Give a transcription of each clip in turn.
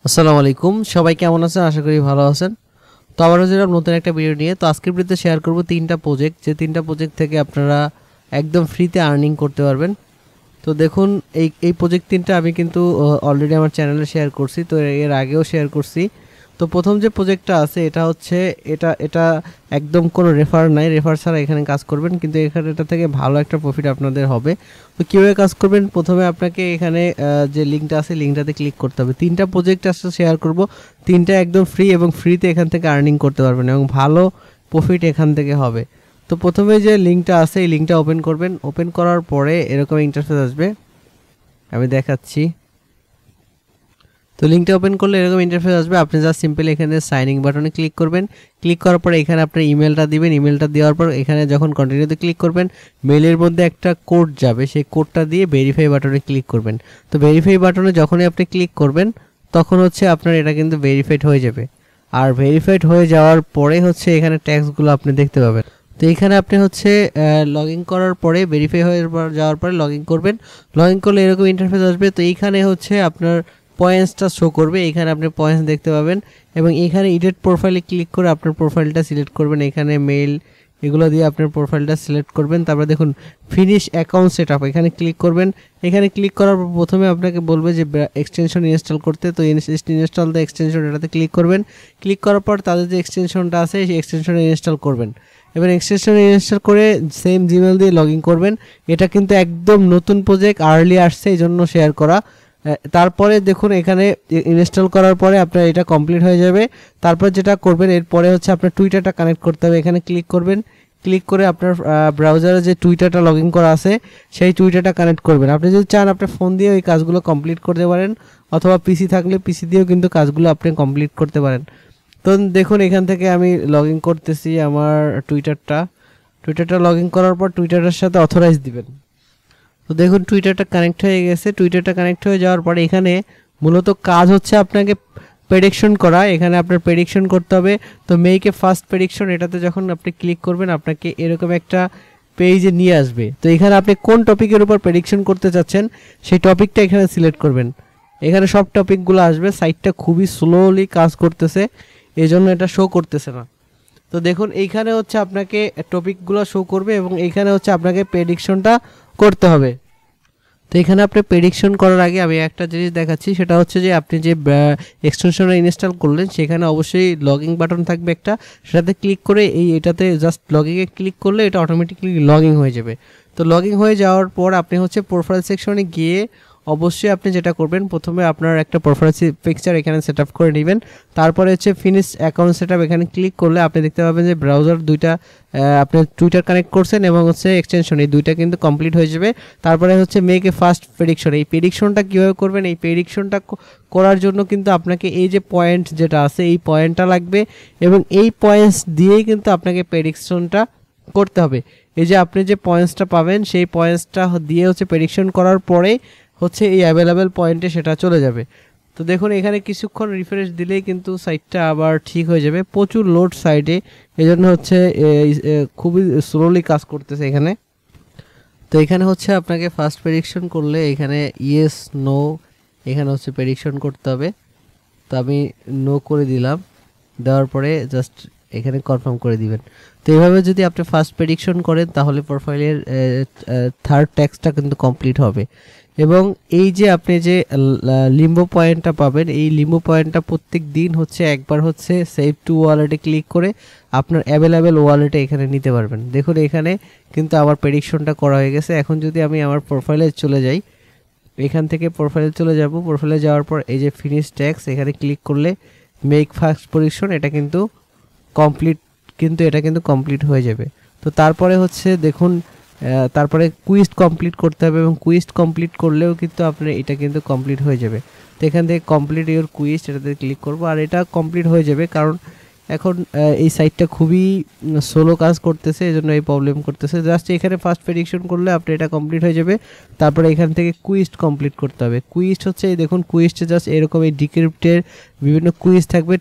আসসালামু আলাইকুম, সবাই কেমন আছেন? আশা করি ভালো আছেন। তো আবারও যেরকম নতুন একটা ভিডিও নিয়ে, তো আজকের ভিডিওতে শেয়ার করব তিনটা প্রজেক্ট, যে তিনটা প্রজেক্ট থেকে আপনারা একদম ফ্রিতে আর্নিং করতে পারবেন। তো দেখুন, এই প্রজেক্ট তিনটা আমি কিন্তু অলরেডি আমার চ্যানেলে শেয়ার করছি, তো এর আগেও শেয়ার করছি। তো প্রথম যে প্রজেক্টটা আছে এটা হচ্ছে এটা এটা একদম কোনো রেফার নাই, রেফার ছাড়া এখানে কাজ করবেন, কিন্তু এখানে এটা থেকে ভালো একটা প্রফিট আপনাদের হবে। তো কীভাবে কাজ করবেন? প্রথমে আপনাকে এখানে যে লিঙ্কটা আছে লিঙ্কটাতে ক্লিক করতে হবে। তিনটা প্রজেক্ট আসলে শেয়ার করব, তিনটা একদম ফ্রি এবং ফ্রিতে এখান থেকে আর্নিং করতে পারবেন এবং ভালো প্রফিট এখান থেকে হবে। তো প্রথমে যে লিঙ্কটা আছে এই লিঙ্কটা ওপেন করবেন। ওপেন করার পরে এরকম ইন্টারফেস আসবে, আমি দেখাচ্ছি। তো লিঙ্কটা ওপেন করলে এরকম ইন্টারফেস আসবে। আপনি জাস্ট সিম্পলি এখানে সাইন ইন বাটনে ক্লিক করবেন। ক্লিক করার পরে এখানে আপনার ইমেলটা দিবেন। ইমেলটা দেওয়ার পর এখানে যখন কন্টিনিউতে ক্লিক করবেন, মেলের মধ্যে একটা কোড যাবে, সেই কোডটা দিয়ে ভেরিফাই বাটনে ক্লিক করবেন। তো ভেরিফাই বাটনে যখনই আপনি ক্লিক করবেন তখন হচ্ছে আপনার এটা কিন্তু ভেরিফাইড হয়ে যাবে। আর ভেরিফাইড হয়ে যাওয়ার পরে হচ্ছে এখানে ট্যাক্সগুলো আপনি দেখতে পাবেন। তো এখানে আপনি হচ্ছে লগ ইন করার পরে ভেরিফাই হয়ে যাওয়ার পরে লগ ইন করবেন। লগ ইন করলে এরকম ইন্টারফেস আসবে। তো এইখানে হচ্ছে আপনার পয়েন্টসটা শো করবে, এখানে আপনি পয়েন্টস দেখতে পাবেন এবং এখানে এডিট প্রোফাইলে ক্লিক করে আপনার প্রোফাইলটা সিলেক্ট করবেন। এখানে মেল এগুলো দিয়ে আপনার প্রোফাইলটা সিলেক্ট করবেন। তারপরে দেখুন ফিনিশ অ্যাকাউন্ট সেটআপ, এখানে ক্লিক করবেন। এখানে ক্লিক করার পর প্রথমে আপনাকে বলবে যে এক্সটেনশন ইনস্টল করতে, তো ইনস্টল দ্য এক্সটেনশন এটাতে ক্লিক করবেন। ক্লিক করার পর তাদের যে এক্সটেনশনটা আছে সেই এক্সটেনশন ইনস্টল করবেন। এবার এক্সটেনশন ইনস্টল করে সেম জিমেল দিয়ে লগ ইন করবেন। এটা কিন্তু একদম নতুন প্রজেক্ট, আর্লি আসছে, এই জন্য শেয়ার করা। তারপরে দেখুন এখানে ইনস্টল করার পরে আপনার এটা কমপ্লিট হয়ে যাবে। তারপর যেটা করবেন এরপরে হচ্ছে আপনার টুইটারটা কানেক্ট করতে হবে। এখানে ক্লিক করবেন। ক্লিক করে আপনার ব্রাউজারে যে টুইটারটা লগ ইন করা আছে সেই টুইটারটা কানেক্ট করবেন। আপনি যদি চান আপনার ফোন দিয়ে ওই কাজগুলো কমপ্লিট করতে পারেন, অথবা পিসি থাকলে পিসি দিয়েও কিন্তু কাজগুলো আপনি কমপ্লিট করতে পারেন। তো দেখুন এখান থেকে আমি লগ ইন করতেছি আমার টুইটারটা লগ ইন করার পর টুইটারের সাথে অথরাইজ দিবেন। তো দেখুন টুইটারটা কানেক্ট হয়ে গেছে। টুইটারটা কানেক্ট হয়ে যাওয়ার পরে এখানে মূলত কাজ হচ্ছে আপনাকে প্রেডিকশন করা। এখানে আপনার প্রেডিকশন করতে হবে। তো মেক এ ফার্স্ট প্রেডিকশন, এটাতে যখন আপনি ক্লিক করবেন আপনাকে এরকম একটা পেজে নিয়ে আসবে। তো এখানে আপনি কোন টপিকের উপর প্রেডিকশন করতে চাচ্ছেন সেই টপিকটা এখানে সিলেক্ট করবেন। এখানে সব টপিকগুলো আসবে। সাইটটা খুবই স্লোলি কাজ করতেছে, এই জন্য এটা শো করতেছে না। তো দেখুন এইখানে হচ্ছে আপনাকে টপিকগুলো শো করবে এবং এইখানে হচ্ছে আপনাকে প্রেডিকশনটা করতে হবে। তো এখানে আপনি প্রেডিকশন করার আগে আমি একটা জিনিস দেখাচ্ছি, সেটা হচ্ছে যে আপনি যে এক্সটেনশনটা ইনস্টল করলেন সেখানে অবশ্যই লগইন বাটন থাকবে একটা, সেটাতে ক্লিক করে এটাতে জাস্ট লগইনে ক্লিক করলে এটা অটোমেটিকলি লগইন হয়ে যাবে। তো লগইন হয়ে যাওয়ার পর আপনি হচ্ছে প্রোফাইল সেকশনে গিয়ে অবশ্যই আপনি যেটা করবেন, প্রথমে আপনার একটা প্রোফাইল পিকচার এখানে সেট আপ করে নেবেন। তারপরে হচ্ছে ফিনিশ অ্যাকাউন্ট সেট আপ, এখানে ক্লিক করলে আপনি দেখতে পাবেন যে ব্রাউজার দুইটা আপনি টুইটার কানেক্ট করছেন এবং হচ্ছে এক্সটেনশন, এই দুইটা কিন্তু কমপ্লিট হয়ে যাবে। তারপরে হচ্ছে মেক এ ফার্স্ট প্রেডিকশন, এই প্রেডিকশনটা কীভাবে করবেন? এই প্রেডিকশনটা করার জন্য কিন্তু আপনাকে এই যে পয়েন্ট যেটা আছে এই পয়েন্টটা লাগবে এবং এই পয়েন্টস দিয়েই কিন্তু আপনাকে প্রেডিকশনটা করতে হবে। এই যে আপনি যে পয়েন্টসটা পাবেন সেই পয়েন্টসটা দিয়ে হচ্ছে প্রেডিকশন করার পরে হচ্ছে এই অ্যাভেলেবেল পয়েন্টে সেটা চলে যাবে। তো দেখুন এখানে কিছুক্ষণ রিফ্রেশ দিলেই কিন্তু সাইটটা আবার ঠিক হয়ে যাবে। প্রচুর লোড সাইটে, এই জন্য হচ্ছে খুবই স্লোলি কাজ করতেছে এখানে। তো এখানে হচ্ছে আপনাকে ফার্স্ট প্রেডিকশন করলে এখানে ইয়েস নো এখানে হচ্ছে প্রেডিকশন করতে হবে। তো আমি নো করে দিলাম, দেওয়ার পরে জাস্ট এখানে কনফার্ম করে দিবেন। তো এইভাবে যদি আপনি ফার্স্ট প্রেডিকশন করেন তাহলে প্রোফাইলের থার্ড ট্যাক্সটা কিন্তু কমপ্লিট হবে। এবং এই যে আপনি যে লিম্বো পয়েন্টটা পাবেন, এই লিম্বো পয়েন্টটা প্রত্যেক দিন হচ্ছে একবার হচ্ছে সেভ টু ওয়ালেটে ক্লিক করে আপনার অ্যাভেলেবেল ওয়ালেটে এখানে নিতে পারবেন। দেখুন এখানে কিন্তু আমার প্রেডিকশনটা করা হয়ে গেছে। এখন যদি আমি আমার প্রোফাইলে চলে যাই, এখান থেকে প্রোফাইলে চলে যাব, প্রোফাইলে যাওয়ার পর এই যে ফিনিশ ট্যাক্স এখানে ক্লিক করলে মেক ফার্স্ট প্রেডিকশন এটা কিন্তু কমপ্লিট হয়ে যাবে। তো তারপরে হচ্ছে দেখুন তারপরে কুইজ কমপ্লিট করতে হবে এবং কুইজ কমপ্লিট করলেও কিন্তু আপনার এটা কিন্তু কমপ্লিট হয়ে যাবে। তো এখান থেকে কমপ্লিট ইওর কুইজ এটাতে ক্লিক করব আর এটা কমপ্লিট হয়ে যাবে, কারণ এখন এই সাইটটা খুবই স্লো কাজ করতেছে, এই জন্য এই প্রবলেম করতেছে। জাস্ট এখানে ফার্স্ট প্রেডিকশন করলে আপনি এটা কমপ্লিট হয়ে যাবে। তারপরে এখান থেকে কুইজ কমপ্লিট করতে হবে। কুইজ হচ্ছে এই দেখুন কুইজটা জাস্ট এরকম এই ডিক্রিপ্টের বিভিন্ন কুইজ থাকবে।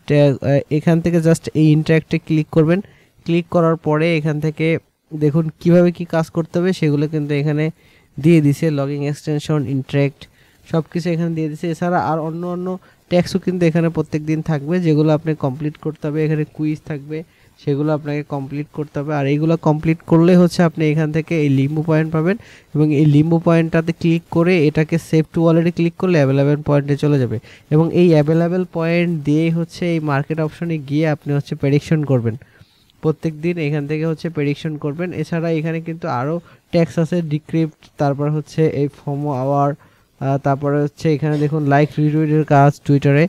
এখান থেকে জাস্ট এই ইন্টারেক্টে ক্লিক করবেন। ক্লিক করার পরে এখান থেকে দেখুন কিভাবে কি কাজ করতে হবে সেগুলো কিন্তু এখানে দিয়ে দিছে। লগইন এক্সটেনশন ইন্টারেক্ট সব কিছু এখানে দিয়ে দিচ্ছে। এছাড়া আর অন্য অন্য ট্যাক্সও কিন্তু এখানে প্রত্যেক দিন থাকবে, যেগুলো আপনি কমপ্লিট করতে হবে। এখানে কুইজ থাকবে, সেগুলো আপনাকে কমপ্লিট করতে হবে। আর এইগুলো কমপ্লিট করলে হচ্ছে আপনি এখান থেকে এই লিম্বু পয়েন্ট পাবেন, এবং এই লিম্বু পয়েন্টটাতে ক্লিক করে এটাকে সেভ টু ওয়ালেটে ক্লিক করলে অ্যাভেলেবেল পয়েন্টে চলে যাবে, এবং এই অ্যাভেলেবেল পয়েন্ট দিয়েই হচ্ছে এই মার্কেট অপশনে গিয়ে আপনি হচ্ছে প্রেডিকশন করবেন। প্রত্যেক দিন এখান থেকে হচ্ছে প্রেডিকশন করবেন। এছাড়া এখানে কিন্তু আরও ট্যাক্স আছে, ডিক্রিপ্ট, তারপর হচ্ছে এই ফোমো আওয়ার, তারপরে হচ্ছে এখানে দেখুন লাইক রিটুইটের কাজ টুইটারে,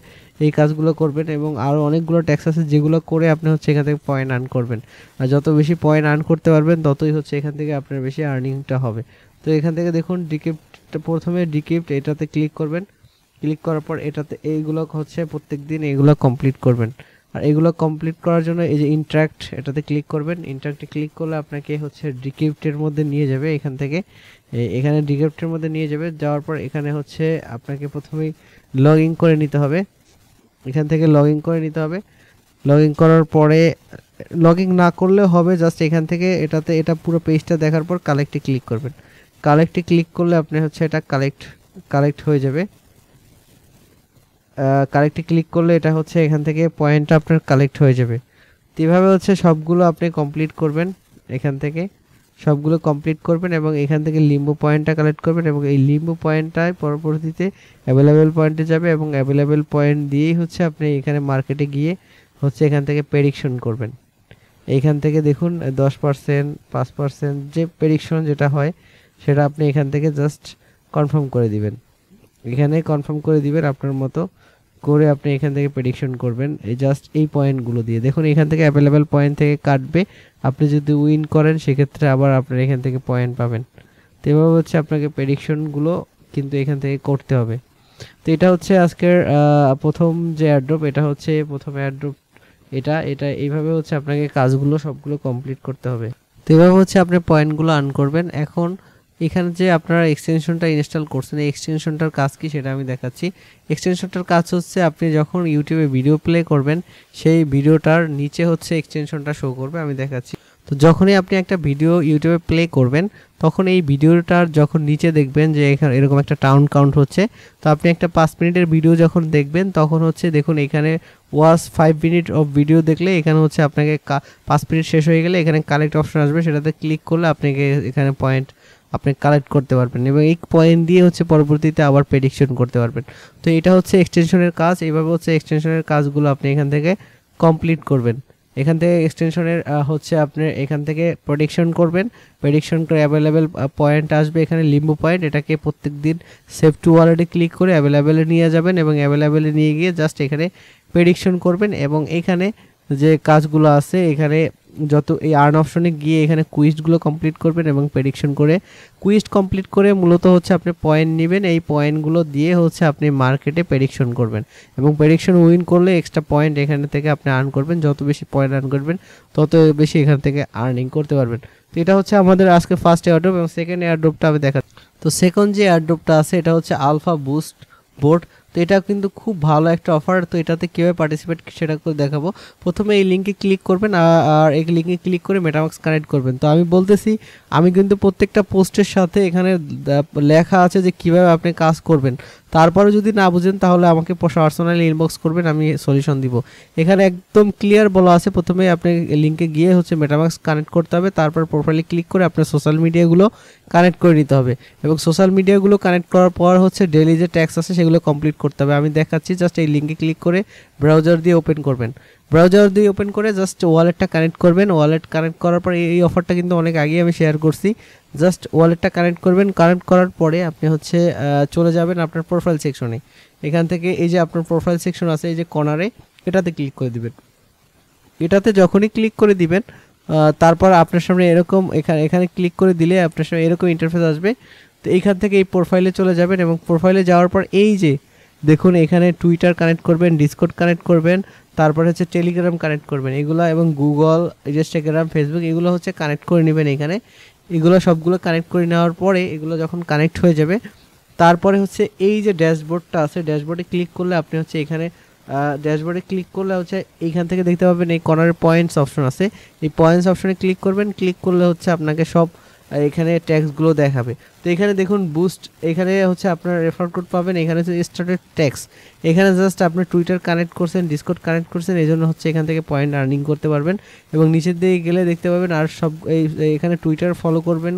এই কাজগুলো করবেন। এবং আরও অনেকগুলো ট্যাক্স আছে যেগুলো করে আপনি হচ্ছে এখান থেকে পয়েন্ট আর্ন করবেন। আর যত বেশি পয়েন্ট আর্ন করতে পারবেন ততই হচ্ছে এখান থেকে আপনার বেশি আর্নিংটা হবে। তো এখান থেকে দেখুন ডিক্রিপ্ট, প্রথমে ডিক্রিপ্ট এটাতে ক্লিক করবেন। ক্লিক করার পর এটাতে এইগুলো হচ্ছে প্রত্যেক দিন এইগুলো কমপ্লিট করবেন। আর এগুলো কমপ্লিট করার জন্য এই যে ইন্টারাক্ট, এটাতে ক্লিক করবেন। ইন্টারাক্টে ক্লিক করলে আপনাকে হচ্ছে ডিক্রিপ্টের মধ্যে নিয়ে যাবে। এখান থেকে এখানে ডিক্রিপ্টের মধ্যে নিয়ে যাবে। যাওয়ার পর এখানে হচ্ছে আপনাকে প্রথমেই লগ ইন করে নিতে হবে। এখান থেকে লগ ইন করে নিতে হবে। লগ ইন করার পরে, লগ ইন না করলেও হবে, জাস্ট এখান থেকে এটাতে এটা পুরো পেজটা দেখার পর কালেক্টে ক্লিক করবেন। কালেক্টে ক্লিক করলে আপনি হচ্ছে এটা কালেক্ট হয়ে যাবে। কালেক্টে ক্লিক করলে এটা হচ্ছে এখান থেকে পয়েন্টটা আপনার কালেক্ট হয়ে যাবে। তো এভাবে হচ্ছে সবগুলো আপনি কমপ্লিট করবেন। এখান থেকে সবগুলো কমপ্লিট করবেন এবং এখান থেকে লিম্বু পয়েন্টটা কালেক্ট করবেন, এবং এই লিম্বু পয়েন্টটাই পরবর্তীতে অ্যাভেলেবেল পয়েন্টে যাবে, এবং অ্যাভেলেবেল পয়েন্ট দিয়েই হচ্ছে আপনি এখানে মার্কেটে গিয়ে হচ্ছে এখান থেকে প্রেডিকশন করবেন। এইখান থেকে দেখুন 10%, 5% যে প্রেডিকশন যেটা হয় সেটা আপনি এখান থেকে জাস্ট কনফার্ম করে দিবেন। এখানে কনফার্ম করে দিবেন আপনার মতো করে আপনি এখান থেকে প্রেডিকশন করবেন এই জাস্ট এই পয়েন্টগুলো দিয়ে। দেখুন এখান থেকে অ্যাভেলেবেল পয়েন্ট থেকে কাটবে। আপনি যদি উইন করেন সেক্ষেত্রে আবার আপনার এখান থেকে পয়েন্ট পাবেন। তো এভাবে হচ্ছে আপনাকে প্রেডিকশনগুলো কিন্তু এখান থেকে করতে হবে। তো এটা হচ্ছে আজকের প্রথম যে এয়ারড্রপ, এটা হচ্ছে প্রথম এয়ারড্রপ। এটা এইভাবে হচ্ছে আপনাকে কাজগুলো সবগুলো কমপ্লিট করতে হবে। তো এভাবে হচ্ছে আপনি পয়েন্টগুলো আর্ন করবেন। এখন এখানে যে আপনারা এক্সটেনশনটা ইনস্টল করছেন, এই এক্সটেনশনটার কাজ কি সেটা আমি দেখাচ্ছি। এক্সটেনশনটার কাজ হচ্ছে আপনি যখন ইউটিউবে ভিডিও প্লে করবেন সেই ভিডিওটার নিচে হচ্ছে এক্সটেনশনটা শো করবে। আমি দেখাচ্ছি। তো যখনই আপনি একটা ভিডিও ইউটিউবে প্লে করবেন তখন এই ভিডিওটার যখন নিচে দেখবেন যে এখানে এরকম একটা টাউন কাউন্ট হচ্ছে, তো আপনি একটা 5 মিনিটের ভিডিও যখন দেখবেন তখন হচ্ছে দেখুন এখানে ওয়াচ 5 মিনিট অফ ভিডিও দেখলে এখানে হচ্ছে আপনাকে 5 মিনিট শেষ হয়ে গেলে এখানে কালেক্ট অপশন আসবে, সেটাতে ক্লিক করলে আপনাকে এখানে পয়েন্ট আপনি কালেক্ট করতে পারবেন, এবং এই পয়েন্ট দিয়ে হচ্ছে পরবর্তীতে আবার প্রেডিকশন করতে পারবেন। তো এটা হচ্ছে এক্সটেনশনের কাজ। এইভাবে হচ্ছে এক্সটেনশনের কাজগুলো আপনি এখান থেকে কমপ্লিট করবেন। এখান থেকে এক্সটেনশনের হচ্ছে আপনি এখান থেকে প্রেডিকশন করবেন। প্রেডিকশন করে অ্যাভেলেবেল পয়েন্ট আসবে এখানে লিম্বু পয়েন্ট, এটাকে প্রত্যেক দিন সেভ টু ওয়ালেটে ক্লিক করে অ্যাভেলেবেলে নিয়ে যাবেন, এবং অ্যাভেলেবেলে নিয়ে গিয়ে জাস্ট এখানে প্রেডিকশন করবেন। এবং এখানে যে কাজগুলো আছে এখানে যত এই আর্ন অপশনে গিয়ে এখানে কুইজগুলো কমপ্লিট করবেন এবং প্রেডিকশন করে কুইজ কমপ্লিট করে মূলত হচ্ছে আপনি পয়েন্ট নেবেন। এই পয়েন্টগুলো দিয়ে হচ্ছে আপনি মার্কেটে প্রেডিকশন করবেন, এবং প্রেডিকশন উইন করলে এক্সট্রা পয়েন্ট এখানে থেকে আপনি আর্ন করবেন। যত বেশি পয়েন্ট আর্ন করবেন তত বেশি এখান থেকে আর্নিং করতে পারবেন। তো এটা হচ্ছে আমাদের আজকে ফার্স্ট এয়ারড্রপ, এবং সেকেন্ড এয়ারড্রপটা আমি দেখাচ্ছি। তো সেকেন্ড যে এয়ারড্রপটা আছে এটা হচ্ছে আলফা বুস্ট বোর্ড। তো এটা কিন্তু খুব ভালো একটা অফার। তো এটাতে কীভাবে পার্টিসিপেট সেটা করে দেখাবো। প্রথমে এই লিঙ্কে ক্লিক করবেন, আর এই লিঙ্কে ক্লিক করে মেটামাক্স কানেক্ট করবেন। তো আমি বলতেছি আমি কিন্তু প্রত্যেকটা পোস্টের সাথে এখানে লেখা আছে যে কীভাবে আপনি কাজ করবেন। তারপরে যদি না বুঝেন তাহলে আমাকে পার্সোনালি ইনবক্স করবেন, আমি সলিউশন দিব। এখানে একদম ক্লিয়ার বলা আছে প্রথমে আপনি লিঙ্কে গিয়ে হচ্ছে মেটামাক্স কানেক্ট করতে হবে, তারপর প্রোফাইলে ক্লিক করে আপনার সোশ্যাল মিডিয়াগুলো কানেক্ট করে নিতে হবে, এবং সোশ্যাল মিডিয়াগুলো কানেক্ট করার পর হচ্ছে ডেইলি যে ট্যাক্স আছে সেগুলো কমপ্লিট করতে হবে। আমি দেখাচ্ছি, জাস্ট এই লিঙ্কে ক্লিক করে ব্রাউজার দিয়ে ওপেন করবেন। ব্রাউজার দিয়ে ওপেন করে জাস্ট ওয়ালেটটা কানেক্ট করবেন। ওয়ালেট কানেক্ট করার পর এই অফারটা কিন্তু অনেক আগে আমি শেয়ার করছি। জাস্ট ওয়ালেটটা কানেক্ট করবেন। কানেক্ট করার পরে আপনি হচ্ছে চলে যাবেন আপনার প্রোফাইল সেকশনে। এখান থেকে এই যে আপনার প্রোফাইল সেকশন আছে এই যে কর্নারে, এটাতে ক্লিক করে দিবেন। এটাতে যখনই ক্লিক করে দিবেন তারপর আপনার সামনে এরকম এখানে ক্লিক করে দিলে আপনার সামনে এরকম ইন্টারফেস আসবে। তো এইখান থেকে এই প্রোফাইলে চলে যাবেন, এবং প্রোফাইলে যাওয়ার পর এই যে দেখুন এখানে টুইটার কানেক্ট করবেন, ডিসকর্ড কানেক্ট করবেন, তারপর হচ্ছে টেলিগ্রাম কানেক্ট করবেন, এগুলো এবং গুগল, ইনস্টাগ্রাম, ফেসবুক এগুলো হচ্ছে কানেক্ট করে নেবেন। এখানে এগুলো সবগুলো কানেক্ট করে নেওয়ার পরে এগুলো যখন কানেক্ট হয়ে যাবে তারপরে হচ্ছে এই যে ড্যাশবোর্ডটা আছে, ড্যাশবোর্ডে ক্লিক করলে আপনি হচ্ছে এখানে ড্যাশবোর্ডে ক্লিক করলে হচ্ছে এইখান থেকে দেখতে পাবেন এই কর্নারে পয়েন্টস অপশন আছে। এই পয়েন্টস অপশনে ক্লিক করবেন। ক্লিক করলে হচ্ছে আপনাকে সব এখানে ট্যাক্সগুলো দেখাবে। তো এখানে দেখুন বুস্ট, এখানে হচ্ছে আপনার রেফার কোড পাবেন, এখানে হচ্ছে স্টার্টেড ট্যাক্স। এখানে জাস্ট আপনি টুইটার কানেক্ট করছেন, ডিসকর্ড কানেক্ট করছেন, এই জন্য হচ্ছে এখান থেকে পয়েন্ট আর্নিং করতে পারবেন। এবং নিচের দিকে গেলে দেখতে পাবেন আর সব এখানে টুইটার ফলো করবেন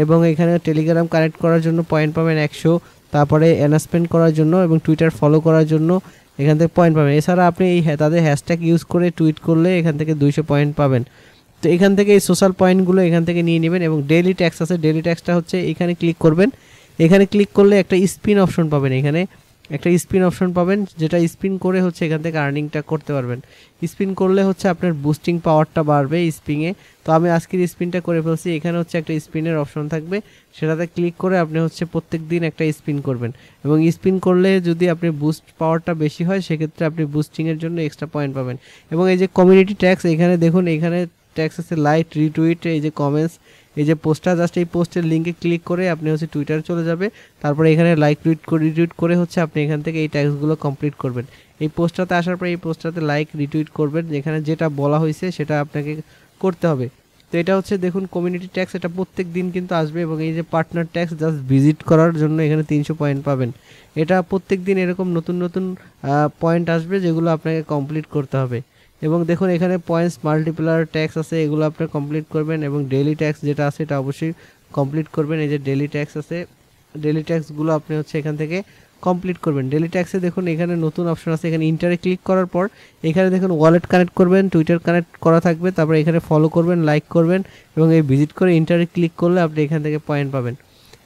এবং এখানে টেলিগ্রাম কানেক্ট করার জন্য পয়েন্ট পাবেন 100, তারপরে অ্যানাউন্সমেন্ট করার জন্য এবং টুইটার ফলো করার জন্য এখান থেকে পয়েন্ট পাবেন। এছাড়া আপনি এই তাদের হ্যাশট্যাগ ইউজ করে টুইট করলে এখান থেকে 200 পয়েন্ট পাবেন। তো এখান থেকে এই সোশ্যাল পয়েন্টগুলো এখান থেকে নিয়ে নেবেন। এবং ডেইলি ট্যাক্স আছে, ডেইলি ট্যাক্সটা হচ্ছে এখানে ক্লিক করবেন। এখানে ক্লিক করলে একটা স্পিন অপশন পাবেন, এখানে একটা স্পিন অপশন পাবেন, যেটা স্পিন করে হচ্ছে এখান থেকে আর্নিংটা করতে পারবেন। স্পিন করলে হচ্ছে আপনার বুস্টিং পাওয়ারটা বাড়বে স্পিনে। তো আমি আজকের স্পিনটা করে ফেলছি। এখানে হচ্ছে একটা স্পিনের অপশন থাকবে, সেটাতে ক্লিক করে আপনি হচ্ছে প্রত্যেক দিন একটা স্পিন করবেন। এবং স্পিন করলে যদি আপনি বুস্ট পাওয়ারটা বেশি হয় সেক্ষেত্রে আপনি বুস্টিংয়ের জন্য এক্সট্রা পয়েন্ট পাবেন। এবং এই যে কমিউনিটি ট্যাক্স, এখানে দেখুন এখানে ট্যাক্স আছে লাইক, রিটুইট, এই যে কমেন্টস, এই যে পোস্টটা, জাস্ট এই পোস্টের লিঙ্কে ক্লিক করে আপনি হচ্ছে টুইটার চলে যাবে। তারপরে এখানে লাইক রিটুইট করে হচ্ছে আপনি এখান থেকে এই ট্যাক্সগুলো কমপ্লিট করবেন। এই পোস্টটাতে আসার পরে এই পোস্টটাতে লাইক রিটুইট করবেন, যেখানে যেটা বলা হয়েছে সেটা আপনাকে করতে হবে। তো এটা হচ্ছে দেখুন কমিউনিটি ট্যাক্স, এটা প্রত্যেক দিন কিন্তু আসবে। এবং এই যে পার্টনার ট্যাক্স, জাস্ট ভিজিট করার জন্য এখানে 300 পয়েন্ট পাবেন। এটা প্রত্যেক দিন এরকম নতুন নতুন পয়েন্ট আসবে যেগুলো আপনাকে কমপ্লিট করতে হবে। এবং দেখুন এখানে পয়েন্টস মাল্টিপ্লায়ার ট্যাক্স আছে, এগুলো আপনি কমপ্লিট করবেন। এবং ডেইলি ট্যাক্স যেটা আছে এটা অবশ্যই কমপ্লিট করবেন। এই যে ডেইলি ট্যাক্স আছে, ডেইলি ট্যাক্সগুলো আপনি হচ্ছে এখান থেকে কমপ্লিট করবেন। ডেইলি ট্যাক্সে দেখুন এখানে নতুন অপশন আছে, এখানে ইন্টারে ক্লিক করার পর এখানে দেখুন ওয়ালেট কানেক্ট করবেন, টুইটার কানেক্ট করা থাকবে, তারপরে এখানে ফলো করবেন, লাইক করবেন এবং এই ভিজিট করে ইন্টারে ক্লিক করলে আপনি এখান থেকে পয়েন্ট পাবেন।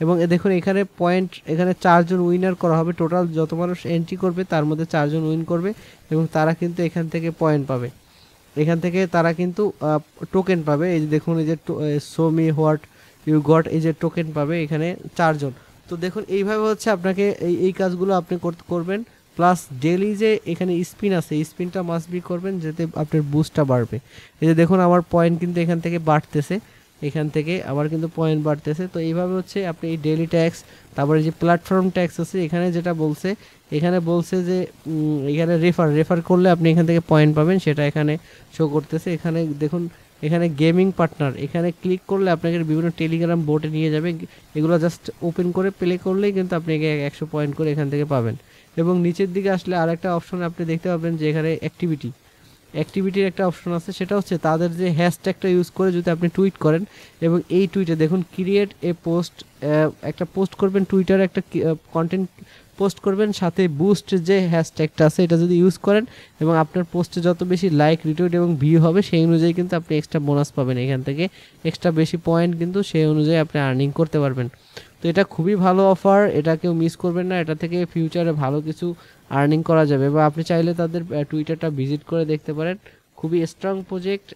এবং দেখুন এখানে পয়েন্ট, এখানে 4 জন উইনার করা হবে। টোটাল যত মানুষ এন্ট্রি করবে তার মধ্যে 4 জন উইন করবে এবং তারা কিন্তু এখান থেকে পয়েন্ট পাবে। এখান থেকে তারা কিন্তু টোকেন পাবে। এই যে দেখুন এই যে show me what you got, এই যে টোকেন পাবে এখানে 4 জন। তো দেখুন এইভাবে হচ্ছে আপনাকে এই কাজগুলো আপনি করবেন। প্লাস ডেইলি যে এখানে স্পিন আছে, স্পিনটা মাস্ট বি করবেন যাতে আপনার বুস্টটা বাড়বে। এই যে দেখুন আমার পয়েন্ট কিন্তু এখান থেকে বাড়তেছে, এখান থেকে আবার কিন্তু পয়েন্ট বাড়তেছে। তো এইভাবে হচ্ছে আপনি এই ডেইলি ট্যাক্স, তারপরে যে প্ল্যাটফর্ম ট্যাক্স আছে এখানে যেটা বলছে, এখানে বলছে যে এখানে রেফার করলে আপনি এখান থেকে পয়েন্ট পাবেন, সেটা এখানে শো করতেছে। এখানে দেখুন এখানে গেমিং পার্টনার, এখানে ক্লিক করলে আপনাকে বিভিন্ন টেলিগ্রাম বোর্ডে নিয়ে যাবে। এগুলো জাস্ট ওপেন করে প্লে করলেই কিন্তু আপনি 100 পয়েন্ট করে এখান থেকে পাবেন। এবং নিচের দিকে আসলে আরেকটা অপশন আপনি দেখতে পাবেন যে এখানে অ্যাক্টিভিটির একটা অপশন আছে, সেটা হচ্ছে তাদের যে হ্যাশট্যাগটা ইউজ করে যদি আপনি টুইট করেন এবং এই টুইটে দেখুন ক্রিয়েট এ পোস্ট, একটা পোস্ট করবেন টুইটারে, একটা কন্টেন্ট পোস্ট করবেন, সাথে বুস্ট যে হ্যাশট্যাগটা আছে এটা যদি ইউজ করেন এবং আপনার পোস্টে যত বেশি লাইক, রিটুইট এবং ভিউ হবে সেই অনুযায়ী কিন্তু আপনি এক্সট্রা বোনাস পাবেন। এখান থেকে এক্সট্রা বেশি পয়েন্ট কিন্তু সেই অনুযায়ী আপনি আর্নিং করতে পারবেন। তো এটা খুবই ভালো অফার, এটা কেউ মিস করবেন না। এটা থেকে ফিউচারে ভালো কিছু আর্নিং করা যাবে বা আপনি চাইলে তাদের টুইটারটা ভিজিট করে দেখতে পারেন। খুবই স্ট্রং প্রজেক্ট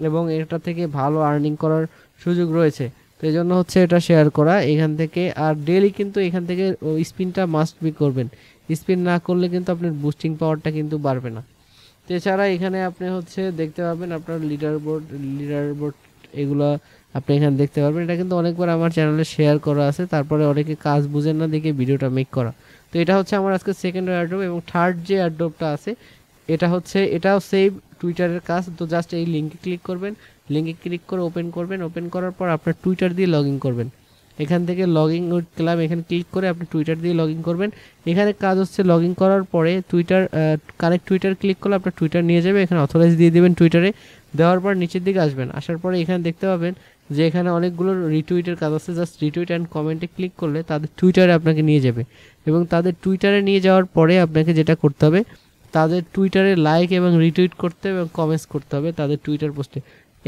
এবং এটা থেকে ভালো আর্নিং করার সুযোগ রয়েছে। তো এই জন্য হচ্ছে এটা শেয়ার করা এখান থেকে। আর ডেইলি কিন্তু এখান থেকে স্পিনটা মাস্ট বি করবেন, স্পিন না করলে কিন্তু আপনার বুস্টিং পাওয়ারটা কিন্তু বাড়বে না। তো এছাড়া এখানে আপনি হচ্ছে দেখতে পাবেন আপনার লিডার বোর্ড এগুলো আপনি এখানে দেখতে পারবেন। এটা কিন্তু অনেকবার আমার চ্যানেলে শেয়ার করা আছে, তারপরে অনেকে কাজ বুঝেন না দেখে ভিডিওটা মেক করা। তো এটা হচ্ছে আমার আজকে সেকেন্ড এয়ারড্রপ। এবং থার্ড যে এয়ারড্রপটা আছে এটা হচ্ছে, এটাও সেভ টুইটারের কাজ। তো জাস্ট এই লিঙ্কে ক্লিক করবেন, লিঙ্কে ক্লিক করে ওপেন করবেন, ওপেন করার পর আপনার টুইটার দিয়ে লগ ইন করবেন। এখান থেকে লগ ইন উইথ ক্লাব এখানে ক্লিক করে আপনি টুইটার দিয়ে লগ ইন করবেন। এখানে কাজ হচ্ছে লগ ইন করার পরে টুইটার কানেক্ট টুইটার ক্লিক করলে আপনার টুইটার নিয়ে যাবে। এখানে অথরাইজ দিয়ে দেবেন টুইটারে, দেওয়ার পর নিচের দিকে আসবেন, আসার পরে এখানে দেখতে পাবেন যে এখানে অনেকগুলো রিটুইটের কাজ আছে। জাস্ট রিটুইট অ্যান্ড কমেন্টে ক্লিক করলে তাদের টুইটারে আপনাকে নিয়ে যাবে। এবং তাদের টুইটারে নিয়ে যাওয়ার পরে আপনাকে যেটা করতে হবে, তাদের টুইটারে লাইক এবং রিটুইট করতে হবে এবং কমেন্টস করতে হবে তাদের টুইটার পোস্টে।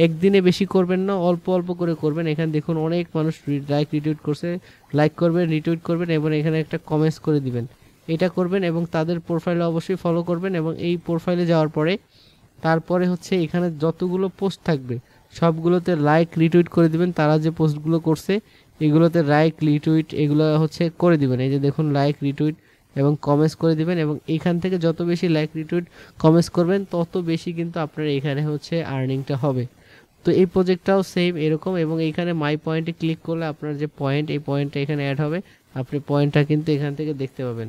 একদিনে বেশি করবেন না, অল্প অল্প করে করবেন। এখানে দেখুন অনেক মানুষ লাইক রিটুইট করছে, লাইক করবেন, রিটুইট করবেন এবং এখানে একটা কমেন্টস করে দিবেন, এটা করবেন। এবং তাদের প্রোফাইলে অবশ্যই ফলো করবেন। এবং এই প্রোফাইলে যাওয়ার পরে তারপরে হচ্ছে এখানে যতগুলো পোস্ট থাকবে সবগুলোতে লাইক রিটুইট করে দিবেন। তারা যে পোস্টগুলো করছে এগুলোতে লাইক রিটুইট এগুলো হচ্ছে করে দিবেন। এই যে দেখুন লাইক রিটুইট এবং কমেন্টস করে দিবেন। এবং এইখান থেকে যত বেশি লাইক রিটুইট কমেন্টস করবেন তত বেশি কিন্তু আপনার এখানে হচ্ছে আর্নিংটা হবে। তো এই প্রজেক্টটাও সেম এরকম। এবং এইখানে মাই পয়েন্টে ক্লিক করলে আপনার যে পয়েন্ট, এই পয়েন্টটা এখানে অ্যাড হবে, আপনি পয়েন্টটা কিন্তু এখান থেকে দেখতে পাবেন।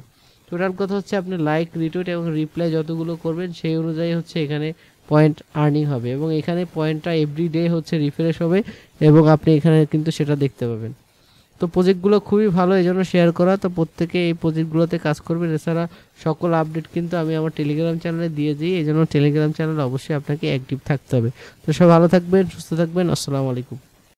টোটাল কথা হচ্ছে আপনি লাইক রিটুইট এবং রিপ্লাই যতগুলো করবেন সেই অনুযায়ী হচ্ছে এখানে পয়েন্ট আর্নিং হবে এবং এখানে পয়েন্টটা এভরিডে হচ্ছে রিফ্রেশ হবে এবং আপনি এখানে কিন্তু সেটা দেখতে পাবেন। তো প্রজেক্টগুলো খুবই ভালো, এই জন্য শেয়ার করা। তো প্রত্যেকে এই প্রজেক্টগুলোতে কাজ করবেন। এছাড়া সকল আপডেট কিন্তু আমি আমার টেলিগ্রাম চ্যানেলে দিয়ে দিই, এই জন্য টেলিগ্রাম চ্যানেলে অবশ্যই আপনাকে অ্যাক্টিভ থাকতে হবে। তো সব ভালো থাকবেন, সুস্থ থাকবেন। আসসালামু আলাইকুম।